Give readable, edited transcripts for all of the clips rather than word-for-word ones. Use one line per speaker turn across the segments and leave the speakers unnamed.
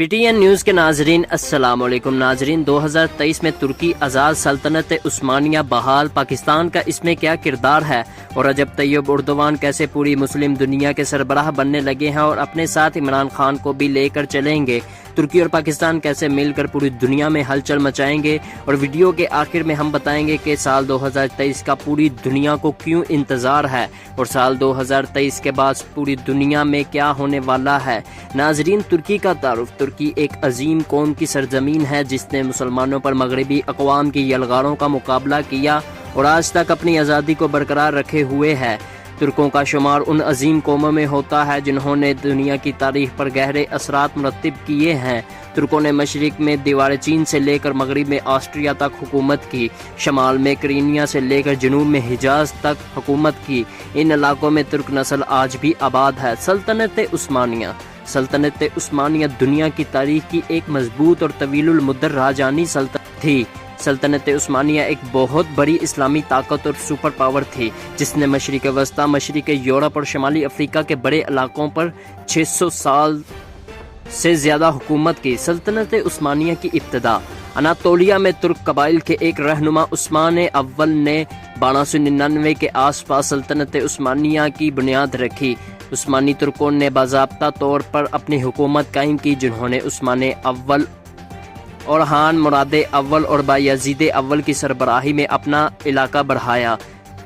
P T N news کے ناظرین السلام علیکم ناظرین 2023 میں ترکی آزاد سلطنت عثمانیہ بحال، پاکستان کا اس میں کیا کردار ہے اور رجب طیب اردوان کیسے پوری مسلم دنیا کے سربراہ بننے لگے ہیں اور اپنے ساتھ عمران خان کو بھی لے کر چلیں گے، ترکی اور پاکستان کیسے مل کر پوری دنیا میں ہلچل مچائیں گے، اور ویڈیو کے آخر میں ہم بتائیں گے کہ سال 2023 کا پوری دنیا کو کیوں انتظار ہے اور سال 2023 کے بعد پوری دنیا میں کیا ہونے والا ہے۔ ناظرین، ترکی کا تعارف۔ ترکی ایک عظیم قوم کی سرزمین ہے جس نے مسلمانوں پر مغربی اقوام کی یلغاروں کا مقابلہ کیا اور آج تک اپنی آزادی کو برقرار رکھے ہوئے ہے۔ ترکوں کا شمار ان عظیم قوموں میں ہوتا ہے جنہوں نے دنیا کی تاریخ پر گہرے اثرات مرتب کیے ہیں۔ ترکوں نے مشرق میں دیوار چین سے لے کر مغرب میں آسٹریا تک حکومت کی، شمال میں کرینیا سے لے کر جنوب میں حجاز تک حکومت کی۔ ان علاقوں میں ترک نسل آج بھی آباد ہے۔ سلطنت عثمانیہ دنیا کی تاریخ کی ایک مضبوط اور طویل المدت راجانی سلطنت تھی۔ سلطنت عثمانیہ ایک بہت بڑی اسلامی طاقت اور سپر پاور تھی جس نے مشرق وسطیٰ، مشرق یورپ اور شمالی افریقہ کے بڑے علاقوں پر 600 سال سے زیادہ حکومت کی۔ سلطنت عثمانیہ کی ابتدا اناطولیہ میں ترک قبائل کے ایک رہنما عثمان اول نے 1299 کے آس پاس سلطنت عثمانیہ کی بنیاد رکھی۔ عثمانی ترکوں نے باضابطہ طور پر اپنی حکومت قائم کی، جنہوں نے عثمان اول اور خان مراد اول اور بایزید اول کی سربراہی میں اپنا علاقہ بڑھایا۔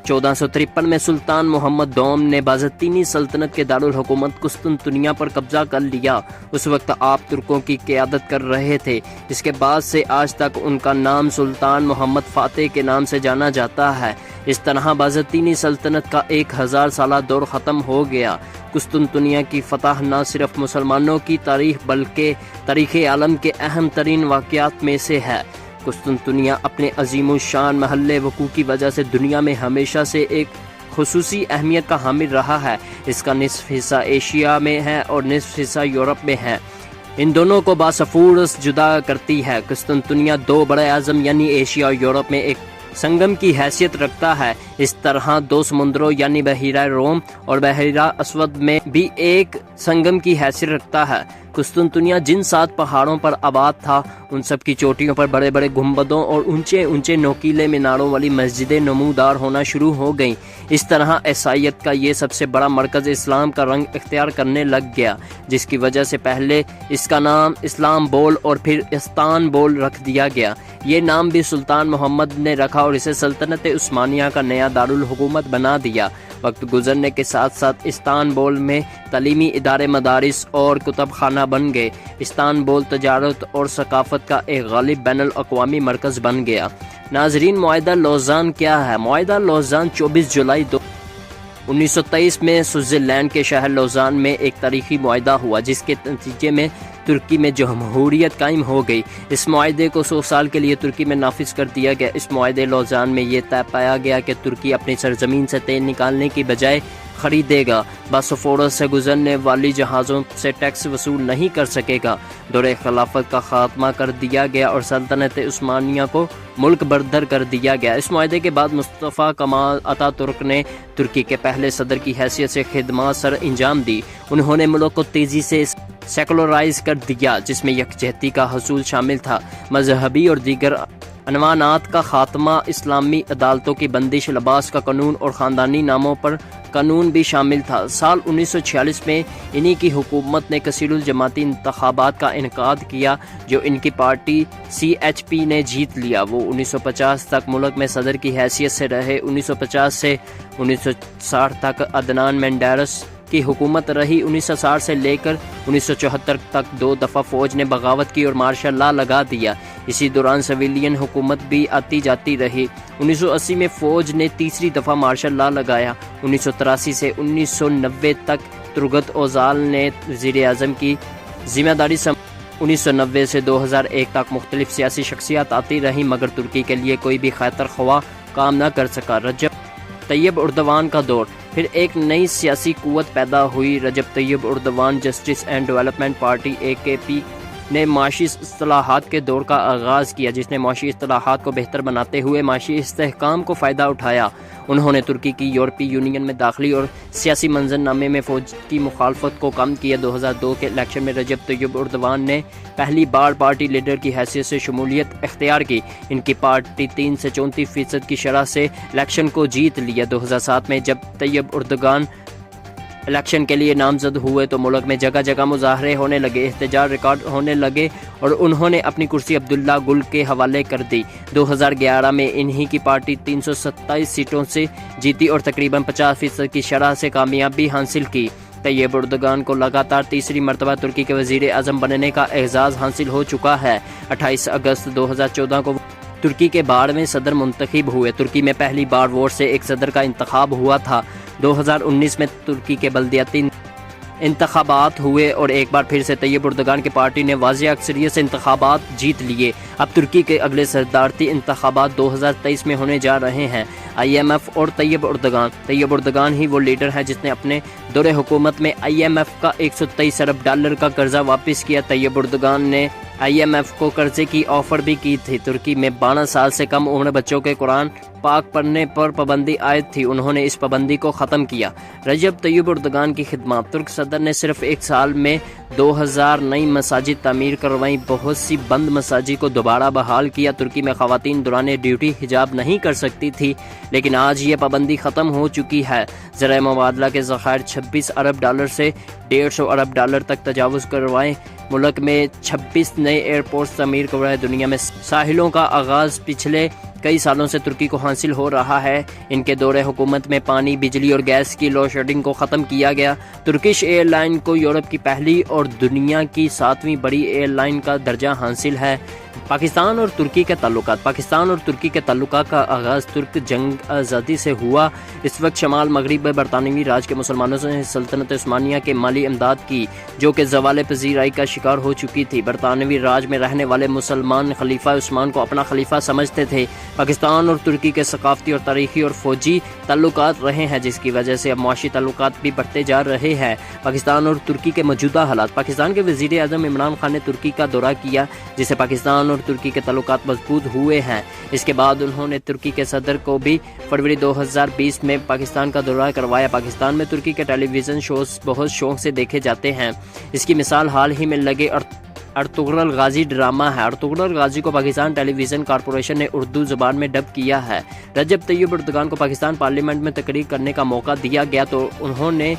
1453 میں سلطان محمد دوم نے بازنطینی سلطنت کے دارالحکومت قسطنطنیہ پر قبضہ کر لیا۔ اس وقت آپ ترکوں کی قیادت کر رہے تھے۔ اس کے بعد سے آج تک ان کا نام سلطان محمد فاتح کے نام سے جانا جاتا ہے۔ اس طرح بازنطینی سلطنت کا 1000 سالہ دور ختم ہو گیا۔ قسطنطنیہ کی فتح نہ صرف مسلمانوں کی تاریخ بلکہ تاریخ عالم کے اہم ترین واقعات میں سے ہے۔ قسطنطنیہ اپنے عظیم الشان محل وقوع کی وجہ سے دنیا میں ہمیشہ سے ایک خصوصی اہمیت کا حامل رہا ہے۔ اس کا نصف حصہ ایشیا میں ہے اور نصف حصہ یورپ میں ہے۔ ان دونوں کو باسفورس جدا کرتی ہے۔ قسطنطنیہ دو بڑے اعظم یعنی ایشیا اور یورپ میں ایک سنگم کی حیثیت رکھتا ہے۔ اس طرح دو سمندروں یعنی بحیرہ روم اور بحیرہ اسود میں بھی ایک سنگم کی حیثیت رکھتا ہے۔ قسطنطنیہ جن 7 پہاڑوں پر آباد تھا ان سب کی چوٹیوں پر بڑے بڑے گنبدوں اور اونچے اونچے نوکیلے میناروں والی مسجدیں نمودار ہونا شروع ہو گئیں۔ اس طرح عیسائیت کا یہ سب سے بڑا مرکز اسلام کا رنگ اختیار کرنے لگ گیا، جس کی وجہ سے پہلے اس کا نام اسلام بول اور پھر استانبول رکھ دیا گیا۔ یہ نام بھی سلطان محمد نے رکھا اور اسے سلطنت عثمانیہ کا نیا دارالحکومت بنا دیا۔ وقت گزرنے کے ساتھ ساتھ استانبول میں تعلیمی ادارے، مدارس اور کتب خانہ بن گئے۔ استانبول تجارت اور ثقافت کا ایک غالب بین الاقوامی مرکز بن گیا۔ ناظرین، معاہدہ لوزان کیا ہے؟ معاہدہ لوزان 24 جولائی 1923 میں سوئٹزرلینڈ کے شہر لوزان میں ایک تاریخی معاہدہ ہوا جس کے نتیجے میں ترکی میں جمہوریت قائم ہو گئی۔ اس معاہدے کو 100 سال کے لیے ترکی میں نافذ کر دیا گیا۔ اس معاہدے لوزان میں یہ طے پایا گیا کہ ترکی اپنی سرزمین سے تیل نکالنے کی بجائے خریدے گا، باسفورس سے گزرنے والی جہازوں سے ٹیکس وصول نہیں کر سکے گا۔ دور خلافت کا خاتمہ کر دیا گیا اور سلطنت عثمانیہ کو ملک بردر کر دیا گیا۔ اس معاہدے کے بعد مصطفیٰ کمال اتا ترک نے ترکی کے پہلے صدر کی حیثیت سے خدمات سر انجام دی۔ انہوں نے ملک کو تیزی سے سیکولرائز کر دیا، جس میں یکجہتی کا حصول شامل تھا، مذہبی اور دیگر عنوانات کا خاتمہ، اسلامی عدالتوں کی بندش، لباس کا قانون اور خاندانی ناموں پر قانون بھی شامل تھا۔ سال 1946 میں انہی کی حکومت نے کثیر الجماعتی انتخابات کا انعقاد کیا جو ان کی پارٹی CHP نے جیت لیا۔ وہ 1950 تک ملک میں صدر کی حیثیت سے رہے۔ 1950 سے 1960 تک عدنان مینڈیرس کی حکومت رہی۔ 1960 سے لے کر 1974 تک 2 دفعہ فوج نے بغاوت کی اور مارشل لا لگا دیا۔ اسی دوران سویلین حکومت بھی آتی جاتی رہی۔ 1980 میں فوج نے تیسری دفعہ مارشل لا لگایا۔ 1983 سے 1990 تک ترگت اوزال نے وزیر اعظم کی ذمہ داری 1990 سے 2001 تک مختلف سیاسی شخصیات آتی رہیں مگر ترکی کے لیے کوئی بھی خیتر خواہ کام نہ کر سکا۔ رجب طیب اردوان کا دور۔ پھر ایک نئی سیاسی قوت پیدا ہوئی۔ Recep Tayyip Erdogan Justice and Development Party AKP نے معاشی اصلاحات کے دور کا آغاز کیا، جس نے معاشی اصلاحات کو بہتر بناتے ہوئے معاشی استحکام کو فائدہ اٹھایا۔ انہوں نے ترکی کی یورپی یونین میں داخلی اور سیاسی منظرنامے میں فوج کی مخالفت کو کم کیا۔ 2002 کے الیکشن میں رجب طیب اردوان نے پہلی بار پارٹی لیڈر کی حیثیت سے شمولیت اختیار کی۔ ان کی پارٹی 3 سے 34% کی شرح سے الیکشن کو جیت لیا۔ 2007 میں جب طیب اردوان الیکشن کے لیے نامزد ہوئے تو ملک میں جگہ جگہ مظاہرے ہونے لگے، احتجاج ریکارڈ ہونے لگے اور انہوں نے اپنی کرسی عبداللہ گل کے حوالے کر دی۔ 2011 میں انہی کی پارٹی 327 سیٹوں سے جیتی اور تقریباً 50% کی شرح سے کامیابی حاصل کی۔ طیب اردوغان کو لگاتار تیسری مرتبہ ترکی کے وزیر اعظم بننے کا اعزاز حاصل ہو چکا ہے۔ 28 اگست 2014 کو ترکی کے 12ویں صدر منتخب ہوئے۔ ترکی میں پہلی بار ووٹ سے ایک صدر کا انتخاب ہوا تھا۔ 2019 میں ترکی کے بلدیاتی انتخابات ہوئے اور ایک بار پھر سے طیب اردوغان کی پارٹی نے واضح اکثریت سے انتخابات جیت لیے۔ اب ترکی کے اگلے صدارتی انتخابات 2023 میں ہونے جا رہے ہیں۔ IMF اور طیب اردوغان ہی وہ لیڈر ہے جس نے اپنے دور حکومت میں IMF کا $123 ارب کا قرضہ واپس کیا۔ طیب اردوغان نے IMF کو قرضے کی آفر بھی کی تھی۔ ترکی میں 12 سال سے کم عمر بچوں کے قرآن پاک پڑھنے پر پابندی عائد تھی، انہوں نے اس پابندی کو ختم کیا۔ رجب طیب اردوغان کی خدمات: ترک صدر نے صرف ایک سال میں 2000 نئی مساجد تعمیر کروائیں، بہت سی بند مساجد کو دوبارہ بحال کیا۔ ترکی میں خواتین دوران ڈیوٹی حجاب نہیں کر سکتی تھی، لیکن آج یہ پابندی ختم ہو چکی ہے۔ زرعی مبادلہ کے ذخائر $26 ارب سے $150 ارب تک تجاوز کروائے۔ ملک میں 26 نئے ایئرپورٹس تعمیر کروائے۔ دنیا میں ساحلوں کا آغاز پچھلے کئی سالوں سے ترکی کو حاصل ہو رہا ہے۔ ان کے دور حکومت میں پانی، بجلی اور گیس کی لوڈ شیڈنگ کو ختم کیا گیا۔ ترکش ایئر لائن کو یورپ کی پہلی اور دنیا کی 7ویں بڑی ایئر لائن کا درجہ حاصل ہے۔ پاکستان اور ترکی کے تعلقات: پاکستان اور ترکی کے تعلقات کا آغاز ترک جنگ آزادی سے ہوا۔ اس وقت شمال مغرب میں برطانوی راج کے مسلمانوں نے سلطنت عثمانیہ کے مالی امداد کی، جو کہ زوال پذیرائی کا شکار ہو چکی تھی۔ برطانوی راج میں رہنے والے مسلمان خلیفہ عثمان کو اپنا خلیفہ سمجھتے تھے۔ پاکستان اور ترکی کے ثقافتی اور تاریخی اور فوجی تعلقات رہے ہیں، جس کی وجہ سے اب معاشی تعلقات بھی بڑھتے جا رہے ہیں۔ پاکستان اور ترکی کے موجودہ حالات: پاکستان کے وزیر اعظم عمران خان نے ترکی کا دورہ کیا، جس سے پاکستان اور ترکی کے تعلقات مضبوط ہوئے ہیں۔ اس کے بعد انہوں نے ترکی کے صدر کو بھی فروری 2020 میں پاکستان کا دورہ کروایا۔ پاکستان میں ترکی کے ٹیلی ویژن شوز بہت شوق سے دیکھے جاتے ہیں۔ اس کی مثال حال ہی میں لگے ارطغرل غازی ڈرامہ ہے۔ ارطغرل غازی کو پاکستان ٹیلی ویژن کارپوریشن نے اردو زبان میں ڈب کیا ہے۔ رجب طیب اردوغان کو پاکستان پارلیمنٹ میں تقریر کرنے کا موقع دیا گیا تو انہوں نے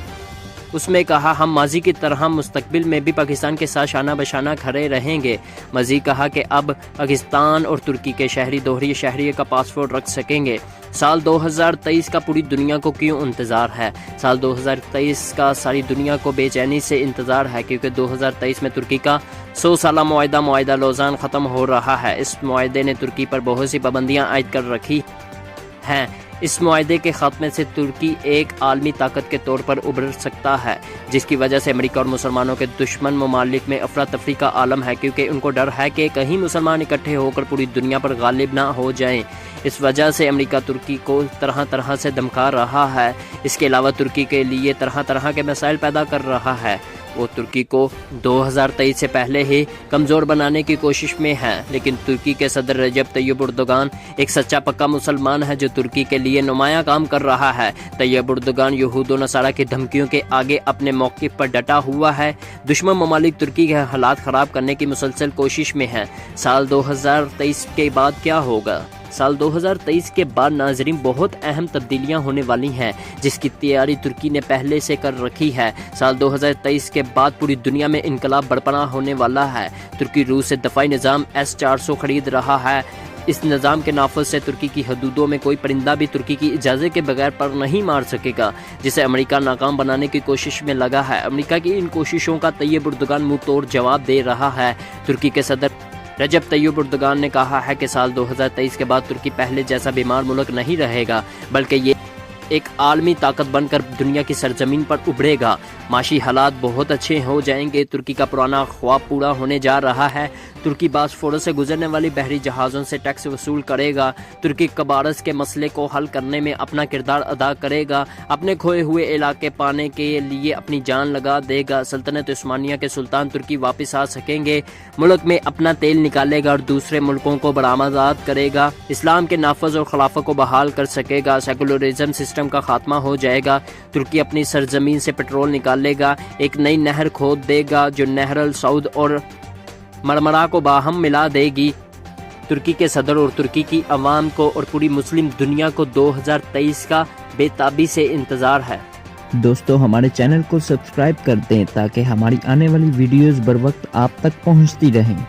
اس میں کہا، ہم ماضی کی طرح مستقبل میں بھی پاکستان کے ساتھ شانہ بشانہ کھڑے رہیں گے۔ مزید کہا کہ اب پاکستان اور ترکی کے شہری دوہری شہریت کا پاسپورٹ رکھ سکیں گے۔ سال 2023 کا پوری دنیا کو کیوں انتظار ہے؟ سال 2023 کا ساری دنیا کو بے چینی سے انتظار ہے، کیونکہ 2023 میں ترکی کا 100 سالہ معاہدہ لوزان ختم ہو رہا ہے۔ اس معاہدے نے ترکی پر بہت سی پابندیاں عائد کر رکھی ہیں۔ اس معاہدے کے خاتمے سے ترکی ایک عالمی طاقت کے طور پر ابھر سکتا ہے، جس کی وجہ سے امریکہ اور مسلمانوں کے دشمن ممالک میں افراتفری کا عالم ہے، کیونکہ ان کو ڈر ہے کہ کہیں مسلمان اکٹھے ہو کر پوری دنیا پر غالب نہ ہو جائیں۔ اس وجہ سے امریکہ ترکی کو طرح طرح سے دھمکا رہا ہے۔ اس کے علاوہ ترکی کے لیے طرح طرح کے مسائل پیدا کر رہا ہے۔ وہ ترکی کو 2023 سے پہلے ہی کمزور بنانے کی کوشش میں ہے، لیکن ترکی کے صدر رجب طیب اردوغان ایک سچا پکا مسلمان ہے جو ترکی کے لیے نمایاں کام کر رہا ہے۔ طیب اردوغان یہود و نصارہ کی دھمکیوں کے آگے اپنے موقف پر ڈٹا ہوا ہے۔ دشمن ممالک ترکی کے حالات خراب کرنے کی مسلسل کوشش میں ہیں۔ سال 2023 کے بعد کیا ہوگا؟ سال 2023 کے بعد ناظرین بہت اہم تبدیلیاں ہونے والی ہیں، جس کی تیاری ترکی نے پہلے سے کر رکھی ہے۔ سال 2023 کے بعد پوری دنیا میں انقلاب برپا ہونے والا ہے۔ ترکی روس سے دفاعی نظام S-400 خرید رہا ہے۔ اس نظام کے نافذ سے ترکی کی حدودوں میں کوئی پرندہ بھی ترکی کی اجازت کے بغیر پر نہیں مار سکے گا، جسے امریکہ ناکام بنانے کی کوشش میں لگا ہے۔ امریکہ کی ان کوششوں کا طیب اردوغان منہ توڑ جواب دے رہا ہے۔ ترکی کے صدر رجب طیب اردوغان نے کہا ہے کہ سال 2023 کے بعد ترکی پہلے جیسا بیمار ملک نہیں رہے گا، بلکہ یہ ایک عالمی طاقت بن کر دنیا کی سرزمین پر ابھرے گا۔ معاشی حالات بہت اچھے ہو جائیں گے۔ ترکی کا پرانا خواب پورا ہونے جا رہا ہے۔ ترکی باسفورس سے گزرنے والی بحری جہازوں سے ٹیکس وصول کرے گا۔ ترکی قبرص کے مسئلے کو حل کرنے میں اپنا کردار ادا کرے گا، اپنے کھوئے ہوئے علاقے پانے کے لیے اپنی جان لگا دے گا۔ سلطنت عثمانیہ کے سلطان ترکی واپس آ سکیں گے، ملک میں اپنا تیل نکالے گا اور دوسرے ملکوں کو برآمدات کرے گا، اسلام کے نافذ اور خلافت کو بحال کر سکے گا، سیکولرزم سسٹم کا خاتمہ ہو جائے گا۔ ترکی اپنی سرزمین سے پٹرول نکالے گا، ایک نئی نہر کھود دے گا جو نہر السعود اور مرمرا کو باہم ملا دے گی۔ ترکی کے صدر اور ترکی کی عوام کو اور پوری مسلم دنیا کو 2023 کا بے تابی سے انتظار ہے۔
دوستو ہمارے چینل کو سبسکرائب کر دیں تاکہ ہماری آنے والی ویڈیوز بر وقت آپ تک پہنچتی رہیں۔